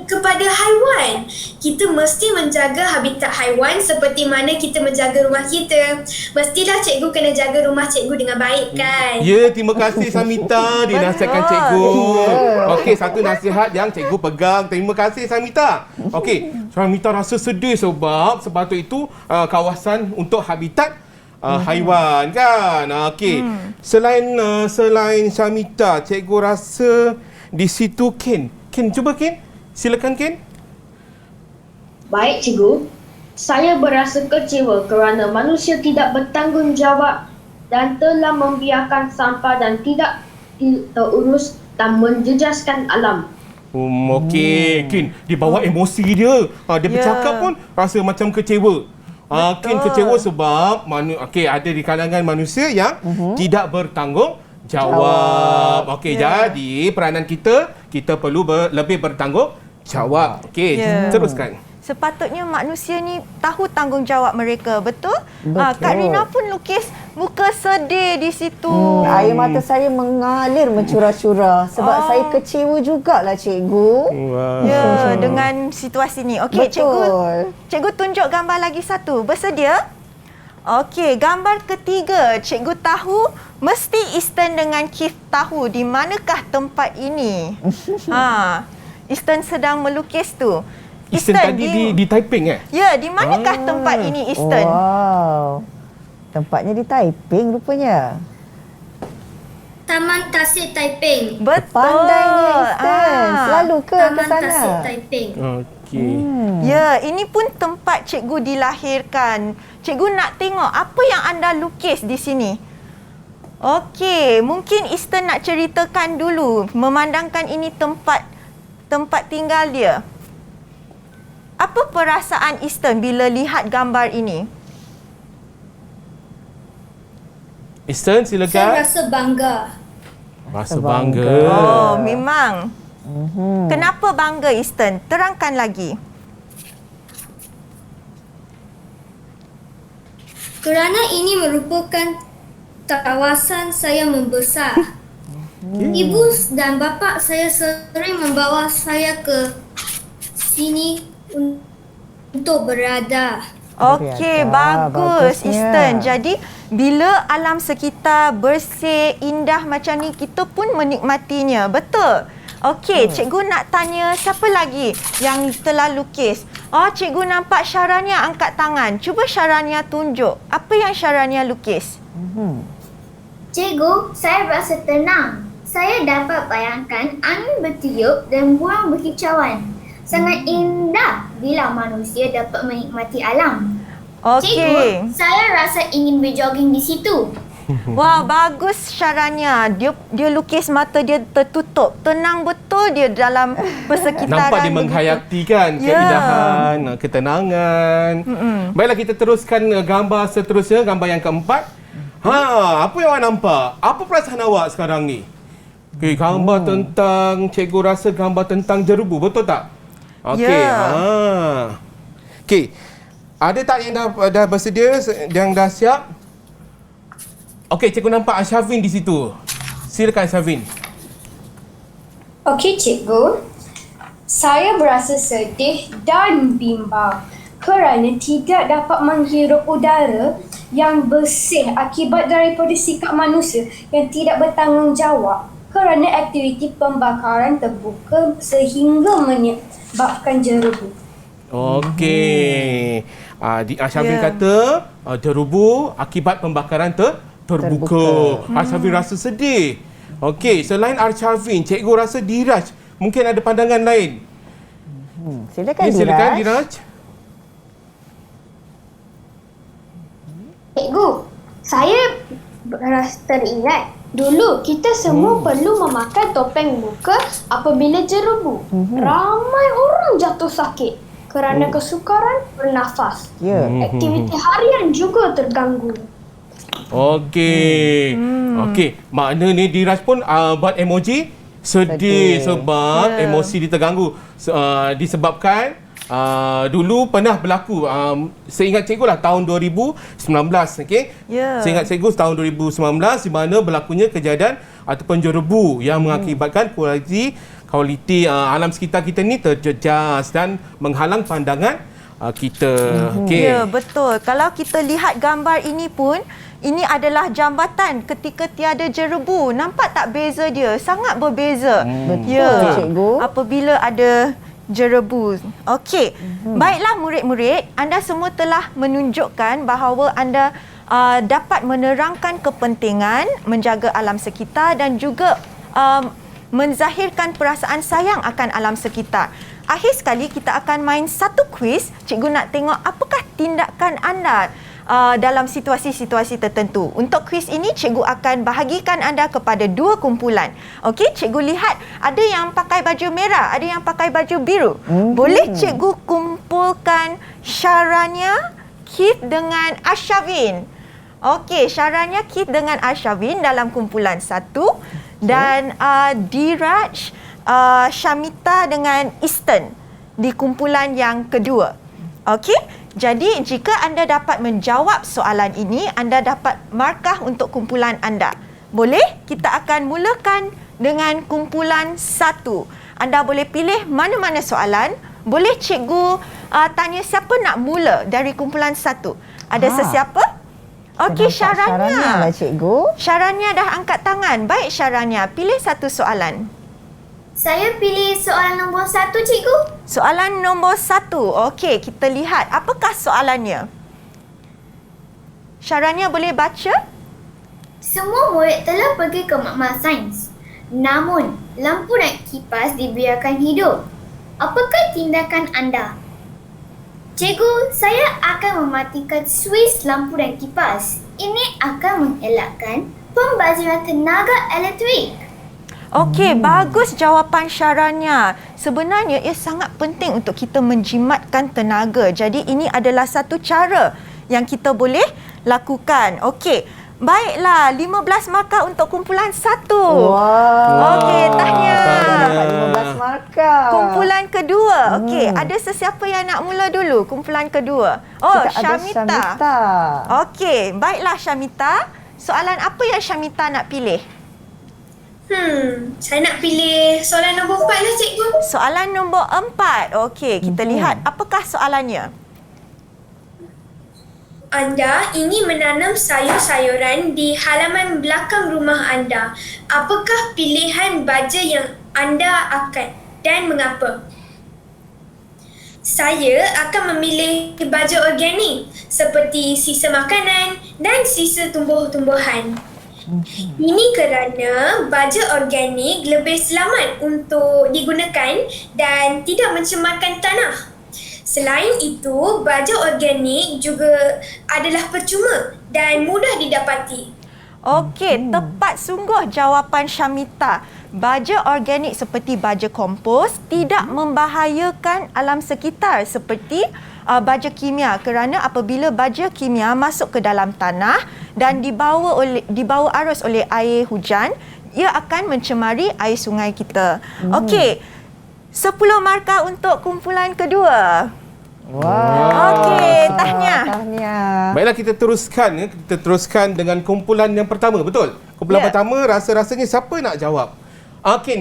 Speaker 5: kepada haiwan. Kita mesti menjaga habitat haiwan seperti mana kita menjaga rumah kita. Mestilah cikgu kena jaga rumah cikgu dengan baik, kan?
Speaker 2: Ya, terima kasih Samita dinasihatkan cikgu. Okey, satu nasihat yang cikgu pegang. Terima kasih Samita. Okey, Samita rasa sedih sebab itu kawasan untuk habitat haiwan, kan? Okey. Selain Samita, cikgu rasa di situ Ken. Ken, cuba Ken. Silakan Ken.
Speaker 8: Baik cikgu, saya berasa kecewa kerana manusia tidak bertanggungjawab dan telah membiarkan sampah dan tidak terurus dan menjejaskan alam.
Speaker 2: Okey, Ken, dia bawa emosi dia. Dia bercakap pun rasa macam kecewa. Ken kecewa sebab ada di kalangan manusia yang tidak bertanggungjawab. Okey, jadi peranan kita perlu lebih bertanggungjawab. Okey, teruskan.
Speaker 3: Sepatutnya manusia ni tahu tanggungjawab mereka, betul? Kak Rina pun lukis muka sedih di situ.
Speaker 4: Air mata saya mengalir mencurah-curah sebab saya kecewa jugalah cikgu.
Speaker 3: Ya, dengan situasi ni. Okey, cikgu tunjuk gambar lagi satu. Bersedia? Okey, gambar ketiga. Cikgu tahu mesti Easton dengan Keith tahu di manakah tempat ini. Easton sedang melukis tu.
Speaker 2: Easton tadi di Taiping
Speaker 3: Ya, di manakah tempat ini Easton?
Speaker 4: Wow. Tempatnya di Taiping rupanya.
Speaker 9: Taman Tasik Taiping.
Speaker 3: Betul.
Speaker 4: Pandainya Easton. Selalu ke sana?
Speaker 9: Taman Tasik Taiping.
Speaker 2: Okey.
Speaker 3: Ya, ini pun tempat cikgu dilahirkan. Cikgu nak tengok apa yang anda lukis di sini. Okey, mungkin Easton nak ceritakan dulu memandangkan ini tempat tinggal dia. Apa perasaan Easton bila lihat gambar ini?
Speaker 2: Easton, silakan.
Speaker 9: Saya rasa bangga.
Speaker 2: Rasa bangga.
Speaker 3: Oh, memang. Kenapa bangga Easton? Terangkan lagi.
Speaker 9: Kerana ini merupakan kawasan saya membesar. Ibu dan bapa saya sering membawa saya ke sini untuk berada.
Speaker 3: Okey, bagus Easton. Jadi bila alam sekitar bersih, indah macam ni, kita pun menikmatinya. Betul? Okey, cikgu nak tanya siapa lagi yang telah lukis. Cikgu nampak Syarania angkat tangan. Cuba Syarania tunjuk. Apa yang Syarania lukis?
Speaker 7: Cikgu, saya rasa tenang. Saya dapat bayangkan angin bertiup dan burung berkicauan. Sangat indah bila manusia dapat menikmati alam.
Speaker 3: Okey.
Speaker 7: Cikgu, saya rasa ingin berjoging di situ.
Speaker 3: Wah, bagus Syarania. Dia lukis mata dia tertutup. Tenang betul dia dalam persekitaran.
Speaker 2: Nampak dia menghayati kan keindahan, ketenangan. Baiklah, kita teruskan gambar seterusnya, gambar yang keempat. Apa yang awak nampak? Apa perasaan awak sekarang ni? Okay, gambar tentang, cikgu rasa gambar tentang jerubu, betul tak? Okey. Okey. Ada tak yang dah bersedia, yang dah siap? Okey, cikgu nampak Syafin di situ. Silakan Syafin.
Speaker 1: Okey cikgu, saya berasa sedih dan bimbang kerana tidak dapat menghirup udara yang bersih akibat daripada sikap manusia yang tidak bertanggungjawab kerana aktiviti pembakaran terbuka sehingga menyebabkan jerubu.
Speaker 2: Okey. Syafin kata jerubu akibat pembakaran terbuka. Syafin rasa sedih. Okey, selain Syafin, cikgu rasa Diraj mungkin ada pandangan lain.
Speaker 4: Silakan
Speaker 2: Silakan
Speaker 4: Diraj.
Speaker 2: Diraj.
Speaker 6: Cikgu, saya teringat dulu kita semua perlu memakai topeng muka apabila jerebu. Ramai orang jatuh sakit kerana kesukaran bernafas.
Speaker 4: Ya.
Speaker 6: Aktiviti harian juga terganggu.
Speaker 2: Okey. Okey, makna ni Diraj pun buat emoji sedih sebab emosi dia terganggu. Disebabkan dulu pernah berlaku seingat cikgu lah tahun 2019, okey. Seingat cikgu tahun 2019 di mana berlakunya kejadian ataupun jerebu yang mengakibatkan kualiti alam sekitar kita ni terjejas dan menghalang pandangan kita. Okey.
Speaker 3: Ya, betul. Kalau kita lihat gambar ini pun, ini adalah jambatan ketika tiada jerebu. Nampak tak beza dia? Sangat berbeza.
Speaker 4: Betul, cikgu.
Speaker 3: Apabila ada jerebu. Okey. Baiklah murid-murid, anda semua telah menunjukkan bahawa anda dapat menerangkan kepentingan menjaga alam sekitar dan juga menzahirkan perasaan sayang akan alam sekitar. Akhir sekali kita akan main satu kuis. Cikgu nak tengok apakah tindakan anda dalam situasi-situasi tertentu. Untuk kuis ini, cikgu akan bahagikan anda kepada dua kumpulan. Okey, cikgu lihat ada yang pakai baju merah, ada yang pakai baju biru. Boleh cikgu kumpulkan Syaranya, Keith dengan Arshavin. Okey, Syaranya, Keith dengan Arshavin dalam kumpulan satu dan Diraj, Shamita dengan Easton di kumpulan yang kedua. Okey, jadi jika anda dapat menjawab soalan ini, anda dapat markah untuk kumpulan anda. Boleh? Kita akan mulakan dengan kumpulan satu. Anda boleh pilih mana-mana soalan. Boleh cikgu tanya siapa nak mula dari kumpulan satu? Ada sesiapa? Okey, Syaranya.
Speaker 4: Syaranya lah cikgu.
Speaker 3: Syaranya dah angkat tangan. Baik Syaranya, pilih satu soalan.
Speaker 7: Saya pilih soalan nombor 1, cikgu.
Speaker 3: Soalan nombor 1. Okey, kita lihat apakah soalannya. Syaranya boleh baca?
Speaker 7: Semua murid telah pergi ke makmal sains. Namun, lampu dan kipas dibiarkan hidup. Apakah tindakan anda? Cikgu, saya akan mematikan suis lampu dan kipas. Ini akan mengelakkan pembaziran tenaga elektrik.
Speaker 3: Okey, bagus jawapan Syaranya. Sebenarnya ia sangat penting untuk kita menjimatkan tenaga. Jadi ini adalah satu cara yang kita boleh lakukan. Okey, baiklah, 15 markah untuk kumpulan 1.
Speaker 4: Wow.
Speaker 3: Okey, tahniah.
Speaker 4: Dapat 15 markah.
Speaker 3: Kumpulan kedua. Okey, ada sesiapa yang nak mula dulu? Kumpulan kedua. Oh,
Speaker 4: Kita ada
Speaker 3: Shamita. Okey, baiklah Shamita. Soalan apa yang Shamita nak pilih?
Speaker 5: Saya nak pilih soalan nombor 4 lah, cikgu.
Speaker 3: Soalan nombor 4. Okey, kita lihat apakah soalannya.
Speaker 5: Anda ingin menanam sayur-sayuran di halaman belakang rumah anda. Apakah pilihan baja yang anda akan dan mengapa? Saya akan memilih baja organik seperti sisa makanan dan sisa tumbuh-tumbuhan. Ini kerana baja organik lebih selamat untuk digunakan dan tidak mencemarkan tanah. Selain itu, baja organik juga adalah percuma dan mudah didapati.
Speaker 3: Okey, tepat sungguh jawapan Shamita. Baja organik seperti baja kompos tidak membahayakan alam sekitar seperti baja kimia, kerana apabila baja kimia masuk ke dalam tanah dan dibawa arus oleh air hujan, ia akan mencemari air sungai kita. Okey, 10 markah untuk kumpulan kedua. Okey, tahniah.
Speaker 2: Baiklah, kita teruskan dengan kumpulan yang pertama, betul? Kumpulan pertama, rasa-rasanya siapa nak jawab? Kin,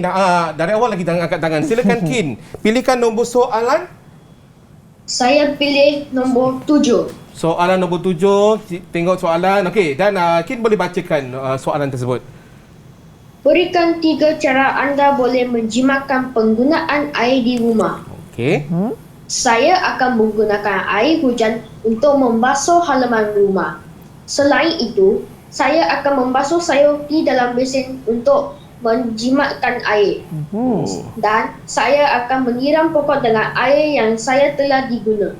Speaker 2: dari awal lagi angkat tangan. Silakan Kin, pilihkan nombor soalan.
Speaker 8: Saya pilih nombor 7.
Speaker 2: Soalan nombor 7, tengok soalan. Okey, dan Kin boleh bacakan soalan tersebut.
Speaker 8: Berikan 3 cara anda boleh menjimatkan penggunaan air di rumah.
Speaker 2: Okey.
Speaker 8: Saya akan menggunakan air hujan untuk membasuh halaman rumah. Selain itu, saya akan membasuh sayur di dalam mesin untuk menjimatkan air. Dan saya akan menyiram pokok dengan air yang saya telah diguna.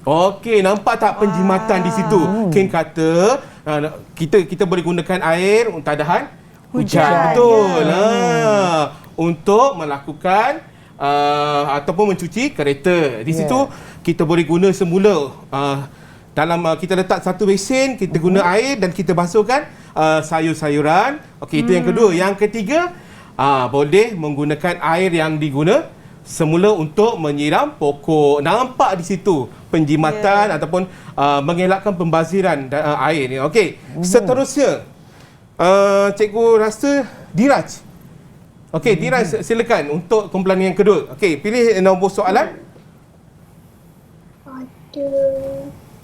Speaker 2: Okey, nampak tak penjimatan di situ? Ken kata kita boleh gunakan air untuk tahan hujan. Betul. Untuk melakukan ataupun mencuci kereta. Di situ kita boleh guna semula. Dalam kita letak satu besen, kita guna air dan kita basuhkan sayur-sayuran. Okey, itu yang kedua. Yang ketiga, boleh menggunakan air yang diguna semula untuk menyiram pokok. Nampak di situ penjimatan ataupun mengelakkan pembaziran air ni. Okey, seterusnya cikgu rasa Diraj. Okey, Diraj silakan untuk kumpulan yang kedua. Okey, pilih nombor soalan.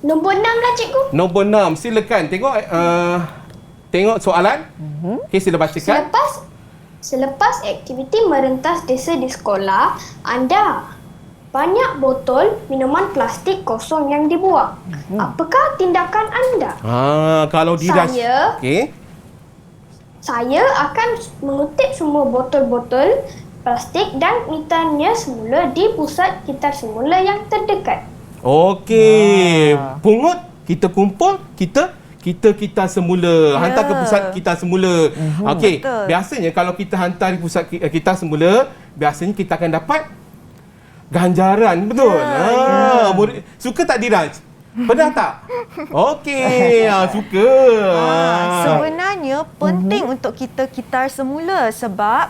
Speaker 6: Nombor 6 lah cikgu.
Speaker 2: Nombor 6, silakan tengok soalan. Okey, sila bacakan.
Speaker 6: Selepas aktiviti merentas desa di sekolah, anda banyak botol minuman plastik kosong yang dibuang. Apakah tindakan anda?
Speaker 2: Kalau Diraj,
Speaker 6: Saya akan mengutip semua botol-botol plastik dan letaknya semula di pusat kitar semula yang terdekat.
Speaker 2: Okey, pungut, kita kumpul, kita semula, hantar ke pusat kita semula. Okey, biasanya kalau kita hantar di pusat kita semula, biasanya kita akan dapat ganjaran, betul? Suka tak Diraj? Pernah tak? Okey, suka.
Speaker 3: Sebenarnya penting untuk kita kitar semula sebab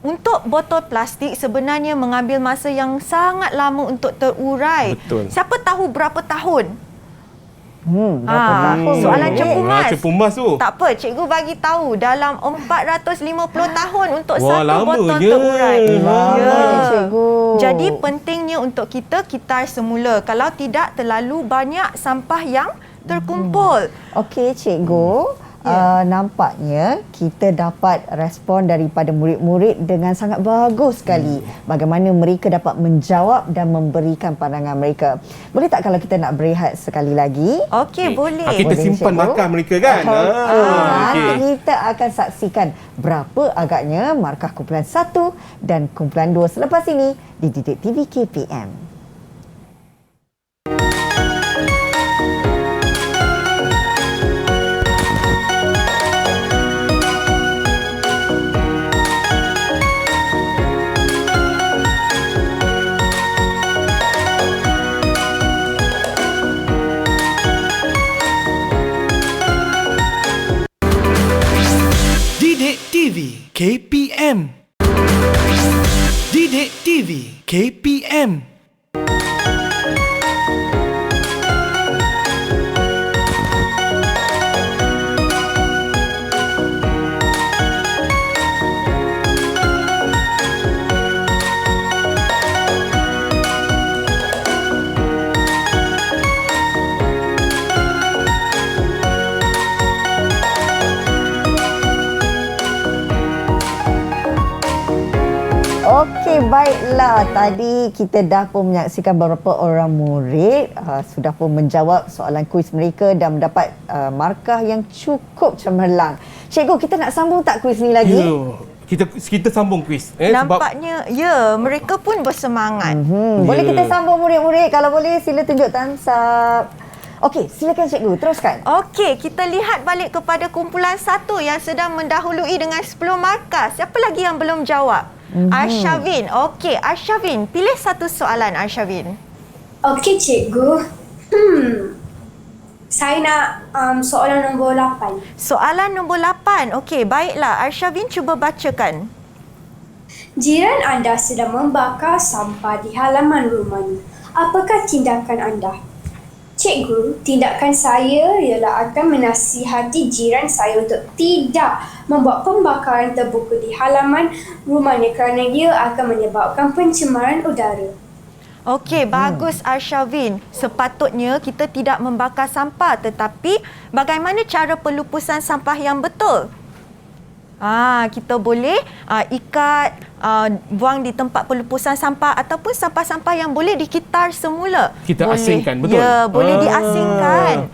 Speaker 3: untuk botol plastik sebenarnya mengambil masa yang sangat lama untuk terurai.
Speaker 2: Betul.
Speaker 3: Siapa tahu berapa tahun?
Speaker 4: Berapa tahun?
Speaker 3: Soalan
Speaker 2: Cepu Mas tu.
Speaker 3: Tak apa, cikgu bagi tahu dalam 450 tahun untuk satu
Speaker 2: lamanya.
Speaker 3: botol terurai.
Speaker 4: Cikgu.
Speaker 3: Jadi pentingnya untuk kita kitar semula. Kalau tidak terlalu banyak sampah yang terkumpul.
Speaker 4: Okey, cikgu. Nampaknya kita dapat respon daripada murid-murid dengan sangat bagus sekali. Bagaimana mereka dapat menjawab dan memberikan pandangan mereka. Boleh tak kalau kita nak berehat sekali lagi?
Speaker 3: Okey, boleh.
Speaker 2: Kita simpan markah mereka kan?
Speaker 4: Nanti kita akan saksikan berapa agaknya markah kumpulan 1 dan kumpulan 2 selepas ini di Didik TV KPM.
Speaker 10: Didik TV KPM. Didik TV KPM.
Speaker 4: Okey, baiklah. Tadi kita dah pun menyaksikan beberapa orang murid sudah pun menjawab soalan kuis mereka dan mendapat markah yang cukup cemerlang. Cikgu, kita nak sambung tak kuis ni lagi?
Speaker 2: Kita sambung kuis.
Speaker 3: Nampaknya, mereka pun bersemangat.
Speaker 4: Boleh kita sambung murid-murid? Kalau boleh, sila tunjuk thumbs up. Okey, silakan cikgu, teruskan.
Speaker 3: Okey, kita lihat balik kepada kumpulan 1 yang sedang mendahului dengan 10 markah. Siapa lagi yang belum jawab? Arshavin. Okey, Arshavin, pilih satu soalan Arshavin.
Speaker 1: Okey cikgu. Saya nak soalan nombor 8.
Speaker 3: Soalan nombor 8. Okey, baiklah. Arshavin cuba bacakan.
Speaker 1: Jiran anda sedang membakar sampah di halaman rumahnya. Apakah tindakan anda? Cikgu, tindakan saya ialah akan menasihati jiran saya untuk tidak membuat pembakaran terbuka di halaman rumahnya kerana dia akan menyebabkan pencemaran udara.
Speaker 3: Okey, bagus Arshavin. Sepatutnya kita tidak membakar sampah, tetapi bagaimana cara pelupusan sampah yang betul? Kita boleh ikat, buang di tempat pelupusan sampah ataupun sampah-sampah yang boleh dikitar semula.
Speaker 2: Kita asingkan, betul?
Speaker 3: Ya, boleh diasingkan.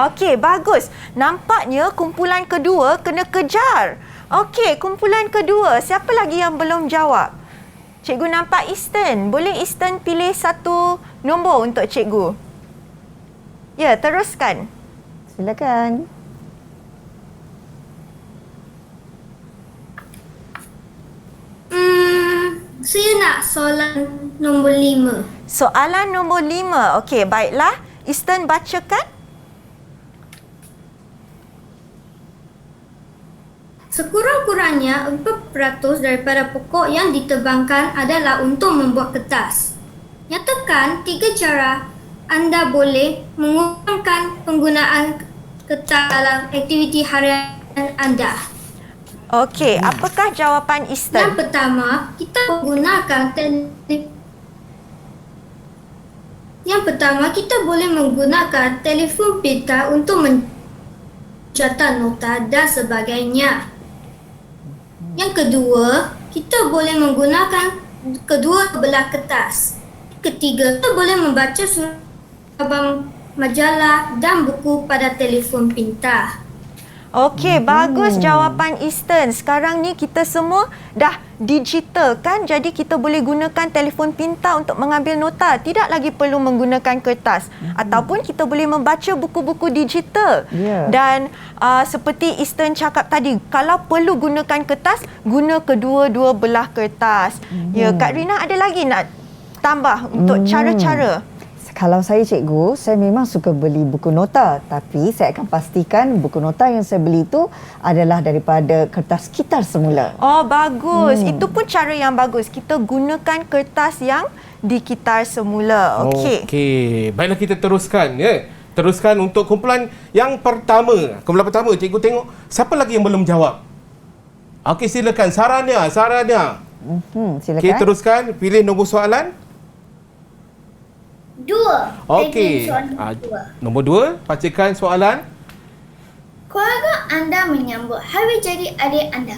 Speaker 3: Okey, bagus. Nampaknya kumpulan kedua kena kejar. Okey, kumpulan kedua. Siapa lagi yang belum jawab? Cikgu nampak Easton. Boleh Easton pilih satu nombor untuk cikgu? Ya, teruskan.
Speaker 4: Silakan.
Speaker 9: Saya nak soalan nombor 5.
Speaker 3: Soalan nombor 5. Okey, baiklah. Easton bacakan.
Speaker 9: Sekurang-kurangnya 4% daripada pokok yang ditebangkan adalah untuk membuat kertas. Nyatakan 3 cara anda boleh mengurangkan penggunaan kertas dalam aktiviti harian anda.
Speaker 3: Okey, apakah jawapan Easton?
Speaker 9: Yang pertama, kita boleh menggunakan telefon pintar untuk mencatat nota dan sebagainya. Yang kedua, kita boleh menggunakan kedua belah kertas. Ketiga, kita boleh membaca surat khabar, majalah dan buku pada telefon pintar.
Speaker 3: Okey, bagus jawapan Easton. Sekarang ni kita semua dah digital kan? Jadi kita boleh gunakan telefon pintar untuk mengambil nota. Tidak lagi perlu menggunakan kertas. Ataupun kita boleh membaca buku-buku digital. Dan seperti Easton cakap tadi, kalau perlu gunakan kertas, guna kedua-dua belah kertas. Ya, Kak Rina ada lagi nak tambah untuk cara-cara?
Speaker 4: Kalau saya cikgu, saya memang suka beli buku nota, tapi saya akan pastikan buku nota yang saya beli itu adalah daripada kertas kitar semula.
Speaker 3: Oh, bagus. Itu pun cara yang bagus. Kita gunakan kertas yang dikitar semula. Okey.
Speaker 2: Okey. Baiklah, kita teruskan ya. Teruskan untuk kumpulan yang pertama. Kumpulan pertama, cikgu tengok siapa lagi yang belum jawab. Okey, silakan Sarania.
Speaker 4: Silakan.
Speaker 2: Okey, teruskan. Pilih nombor soalan.
Speaker 7: 2.
Speaker 2: Okey. Nombor 2, bacakan soalan.
Speaker 7: Keluarga anda menyambut hari jadi adik anda.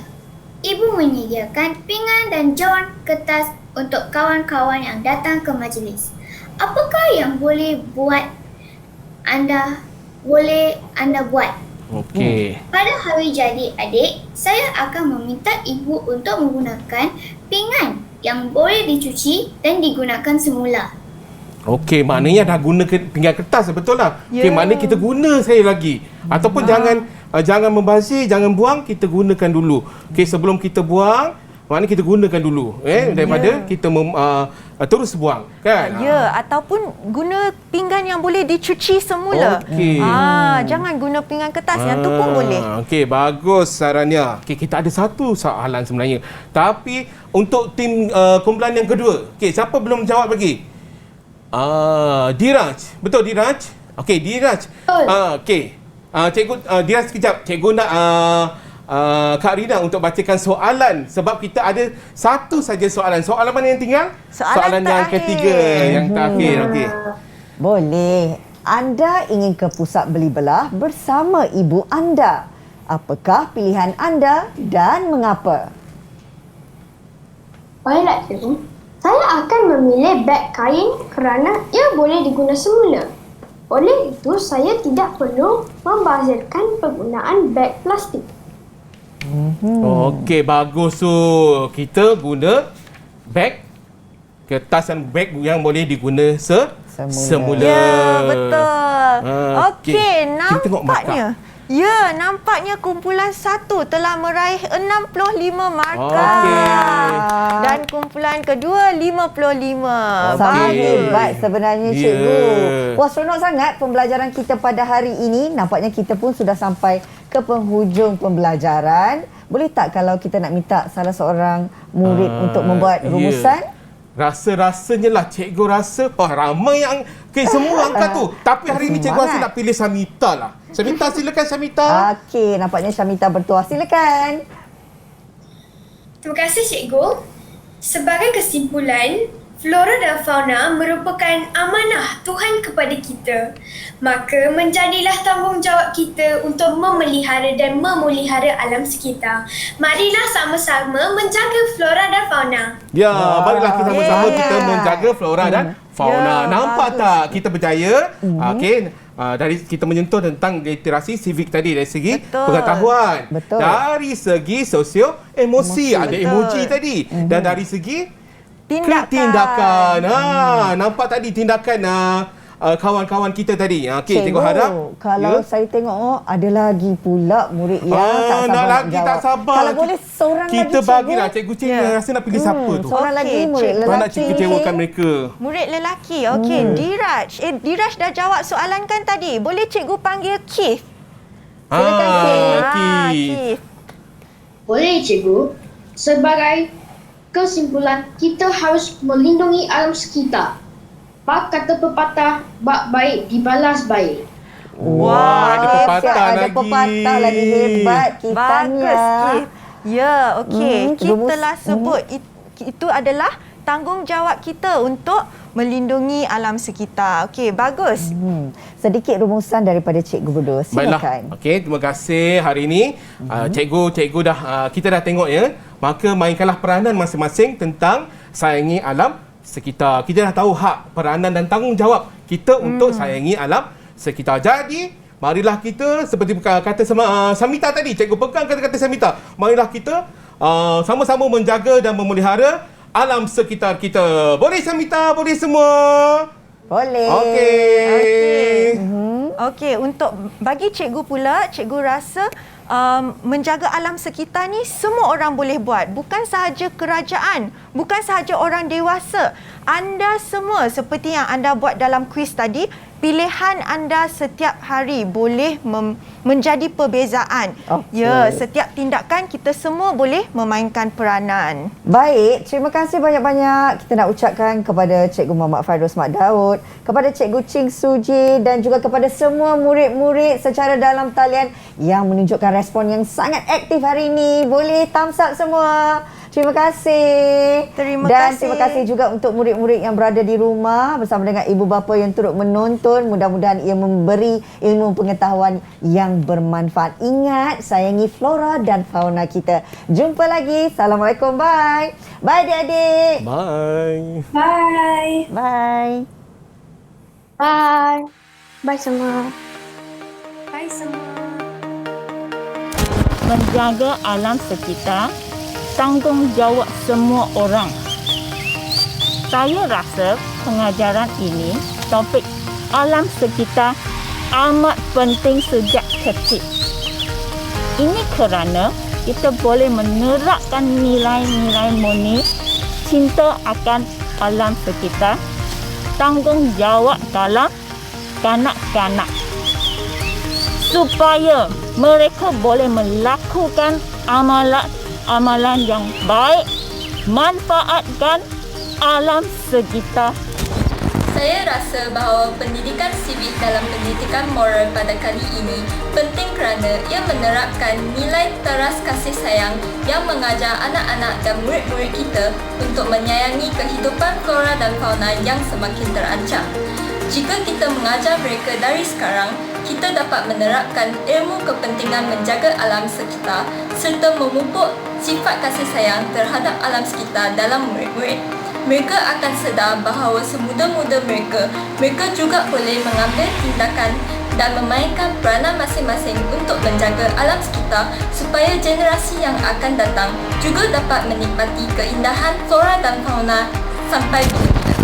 Speaker 7: Ibu menyediakan pinggan dan jauhan kertas untuk kawan-kawan yang datang ke majlis. Apakah yang boleh anda buat?
Speaker 2: Okey.
Speaker 7: Pada hari jadi adik, saya akan meminta ibu untuk menggunakan pinggan yang boleh dicuci dan digunakan semula.
Speaker 2: Okey, maknanya dah guna pinggan kertas, betul lah. Okey, maknanya kita guna sekali lagi. Ataupun jangan membazir, jangan buang, kita gunakan dulu. Okey, sebelum kita buang, maknanya kita gunakan dulu daripada kita terus buang, kan?
Speaker 3: Ya, ataupun guna pinggan yang boleh dicuci semula.
Speaker 2: Okey.
Speaker 3: Jangan guna pinggan kertas, yang tu pun boleh.
Speaker 2: Okey, bagus Sarania. Okey, kita ada satu soalan sebenarnya. Tapi untuk tim kumpulan yang kedua, okey, siapa belum jawab lagi? Diraj. Betul Diraj? Okey, Diraj. Okey. Cikgu Diraj sekejap. Cikgu nak Kak Rina untuk bacakan soalan sebab kita ada satu saja soalan. Soalan mana yang tinggal? Soalan yang ketiga, yang terakhir. Okey.
Speaker 4: Boleh. Anda ingin ke pusat beli belah bersama ibu anda. Apakah pilihan anda dan mengapa?
Speaker 6: Baiklah, cikgu. Saya akan memilih beg kain kerana ia boleh digunakan semula. Oleh itu, saya tidak perlu membazirkan penggunaan beg plastik.
Speaker 2: Okey, bagus tu. Kita guna beg kertas dan beg yang boleh diguna semula.
Speaker 3: Ya, betul. Okey,
Speaker 2: Kita tengok
Speaker 3: nampaknya. Ya, nampaknya kumpulan 1 telah meraih 65 markah. Dan kumpulan kedua 55.
Speaker 4: Sangat hebat sebenarnya cikgu. Wah, seronok sangat pembelajaran kita pada hari ini. Nampaknya kita pun sudah sampai ke penghujung pembelajaran. Boleh tak kalau kita nak minta salah seorang murid untuk membuat rumusan?
Speaker 2: Rasa-rasanya lah cikgu rasa ramai yang semua angkat tu. Tapi hari ini cikgu rasa nak pilih Samita lah. Samita, silakan Samita.
Speaker 4: Okey, nampaknya Samita bertuah. Silakan.
Speaker 5: Terima kasih cikgu. Sebagai kesimpulan, flora dan fauna merupakan amanah Tuhan kepada kita. Maka menjadilah tanggungjawab kita untuk memelihara dan memulihara alam sekitar. Marilah sama-sama menjaga flora dan fauna.
Speaker 2: Ya, baiklah kita sama-sama kita menjaga flora dan fauna. Nampak tak? Kita berjaya. Okey. dari kita menyentuh tentang literasi civic tadi dari segi
Speaker 3: Betul.
Speaker 2: pengetahuan,
Speaker 4: Betul.
Speaker 2: dari segi sosio emosi, ada
Speaker 3: Betul.
Speaker 2: emoji tadi, dan dari segi
Speaker 3: Tindakan.
Speaker 2: Nampak tadi tindakan kawan-kawan kita tadi. Okey,
Speaker 4: Cikgu,
Speaker 2: cikgu harap.
Speaker 4: kalau saya tengok ada lagi pula murid yang tak sabar
Speaker 2: nak
Speaker 4: nak
Speaker 2: lagi
Speaker 4: jawab.
Speaker 2: tak sabar.
Speaker 4: Kalau boleh seorang lagi,
Speaker 2: Kita bagilah cikgu rasa nak pilih siapa tu.
Speaker 4: Seorang lagi
Speaker 3: Okey,
Speaker 4: murid
Speaker 3: cikgu.
Speaker 2: Mana nak
Speaker 4: lelaki.
Speaker 2: kecewakan mereka.
Speaker 3: Murid lelaki. Okey, Diraj. Diraj dah jawab soalan kan tadi. Boleh cikgu panggil Keith?
Speaker 4: Silakan, Keith.
Speaker 3: Keith.
Speaker 8: Boleh cikgu. Sebagai kesimpulan, kita harus melindungi alam sekitar. Bak kata pepatah, bak baik dibalas baik.
Speaker 2: Wah, ada pepatah
Speaker 4: ada
Speaker 2: lagi.
Speaker 4: pepatah lagi hebat kitanya.
Speaker 3: Bagus, Keith. Ya, okey. Keith
Speaker 4: rumus.
Speaker 3: telah sebut itu adalah tanggungjawab kita untuk melindungi alam sekitar. Okey, bagus.
Speaker 4: Sedikit rumusan daripada Cikgu berdua.
Speaker 2: Baiklah.
Speaker 4: Silakan.
Speaker 2: Okey, terima kasih hari ini. Cikgu dah kita dah tengok ya. Maka mainkanlah peranan masing-masing tentang sayangi alam sekitar. Kita dah tahu hak, peranan dan tanggungjawab kita untuk sayangi alam sekitar. Jadi, marilah kita seperti kata Samita tadi, cikgu pegang kata-kata Samita. Marilah kita sama-sama menjaga dan memelihara alam sekitar kita. Boleh Samita? Boleh semua?
Speaker 4: Boleh.
Speaker 2: Okey.
Speaker 3: Okey, untuk bagi cikgu pula, cikgu rasa menjaga alam sekitar ni semua orang boleh buat. Bukan sahaja kerajaan, bukan sahaja orang dewasa. Anda semua seperti yang anda buat dalam kuis tadi, pilihan anda setiap hari boleh menjadi perbezaan.
Speaker 4: Okey.
Speaker 3: Ya, setiap tindakan kita semua boleh memainkan peranan.
Speaker 4: Baik, terima kasih banyak-banyak kita nak ucapkan kepada Cikgu Muhammad Fairuz Mak Daud, kepada Cikgu Ching Suji dan juga kepada semua murid-murid secara dalam talian yang menunjukkan respon yang sangat aktif hari ini. Boleh thumbs up semua. Terima kasih. Dan terima kasih juga untuk murid-murid yang berada di rumah bersama dengan ibu bapa yang turut menonton. Mudah-mudahan ia memberi ilmu pengetahuan yang bermanfaat. Ingat, sayangi flora dan fauna kita. Jumpa lagi. Assalamualaikum. Bye. Bye adik-adik.
Speaker 2: Bye.
Speaker 6: Bye.
Speaker 4: Bye.
Speaker 6: Bye. Bye semua.
Speaker 1: Hai semua.
Speaker 11: Menjaga alam sekitar tanggungjawab semua orang. Saya rasa pengajaran ini, topik alam sekitar amat penting sejak kecil. Ini kerana kita boleh menerapkan nilai-nilai murni, cinta akan alam sekitar, tanggungjawab dalam kanak-kanak, supaya mereka boleh melakukan amalan yang baik, manfaatkan alam sekitar.
Speaker 12: Saya rasa bahawa pendidikan sivik dalam pendidikan moral pada kali ini penting kerana ia menerapkan nilai teras kasih sayang yang mengajar anak-anak dan murid-murid kita untuk menyayangi kehidupan flora dan fauna yang semakin terancam. Jika kita mengajar mereka dari sekarang, kita dapat menerapkan ilmu kepentingan menjaga alam sekitar serta memupuk sifat kasih sayang terhadap alam sekitar dalam murid-murid. Mereka akan sedar bahawa semuda-muda mereka juga boleh mengambil tindakan dan memainkan peranan masing-masing untuk menjaga alam sekitar supaya generasi yang akan datang juga dapat menikmati keindahan flora dan fauna sampai bila-bila.